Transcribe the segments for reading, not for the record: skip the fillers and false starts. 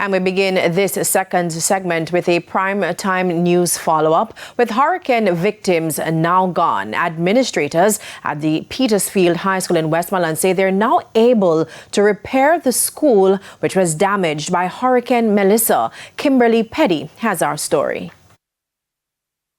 And we begin this second segment with a prime time news follow-up. With hurricane victims now gone, administrators at the Petersfield High School in Westmoreland say they're now able to repair the school which was damaged by Hurricane Melissa. Kimberly Petty has our story.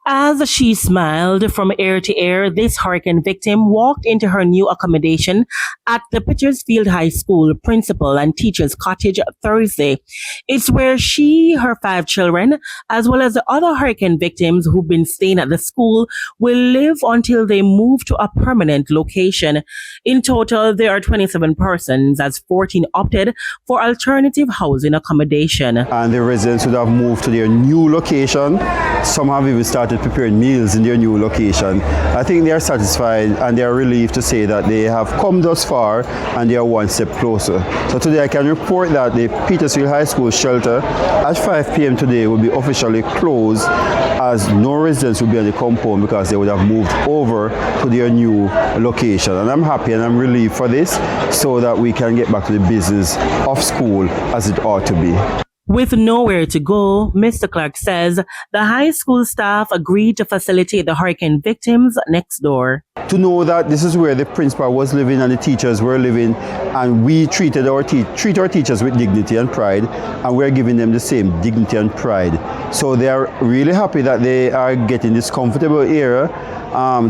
As she smiled from ear to ear, this hurricane victim walked into her new accommodation at the Petersfield High School principal and teacher's cottage Thursday. It's where she, her 5 children, as well as the other hurricane victims who've been staying at the school will live until they move to a permanent location. In total, there are 27 persons, as 14 opted for alternative housing accommodation. And the residents would have moved to their new location. Some have even started preparing meals in their new location. I think they are satisfied and they are relieved to say that they have come thus far and they are one step closer. So today I can report that the Petersfield High School shelter at 5 p.m. today will be officially closed, as no residents will be on the compound because they would have moved over to their new location. And I'm happy and I'm relieved for this so that we can get back to the business of school as it ought to be. With nowhere to go, Mr. Clark says the high school staff agreed to facilitate the hurricane victims next door. To know that this is where the principal was living and the teachers were living, and we treat our teachers with dignity and pride, and we're giving them the same dignity and pride. So they are really happy that they are getting this comfortable area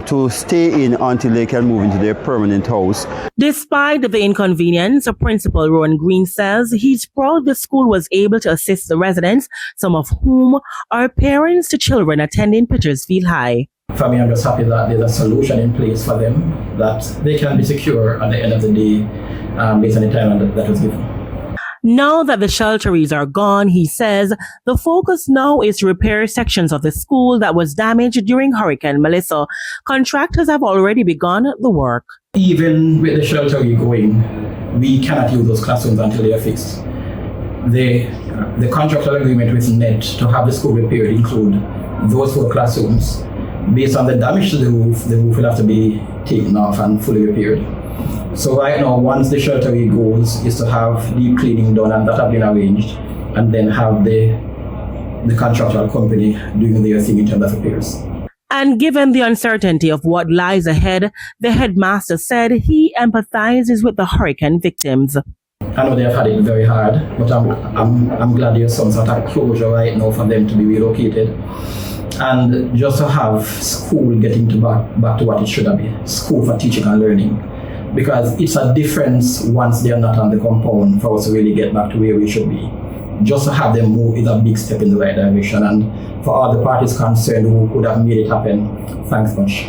to stay in until they can move into their permanent house. Despite the inconvenience, Principal Rowan Green says he's proud the school was able to assist the residents, some of whom are parents to children attending Petersfield High. For me, I'm just happy that there's a solution in place for them, that they can be secure at the end of the day based on the time that was given. Now that the shelteries are gone, he says, the focus now is to repair sections of the school that was damaged during Hurricane Melissa. Contractors have already begun the work. Even with the sheltery going, we cannot use those classrooms until they are fixed. The contractual agreement with NET to have the school repaired include those 4 classrooms. Based on the damage to the roof will have to be taken off and fully repaired. So right now, once the sheltery goes, is to have deep cleaning done, and that have been arranged, and then have the contractual company doing their thing in terms of repairs. And given the uncertainty of what lies ahead, the headmaster said he empathizes with the hurricane victims. I know they have had it very hard, but I'm glad there's some sort of closure right now for them to be relocated. And just to have school getting back to what it should have been, school for teaching and learning. Because it's a difference once they're not on the compound for us to really get back to where we should be. Just to have them move is a big step in the right direction. And for all the parties concerned who would have made it happen, thanks much.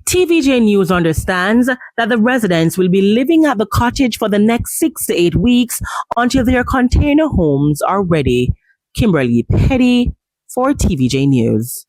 TVJ News understands that the residents will be living at the cottage for the next 6 to 8 weeks until their container homes are ready. Kimberly Petty for TVJ News.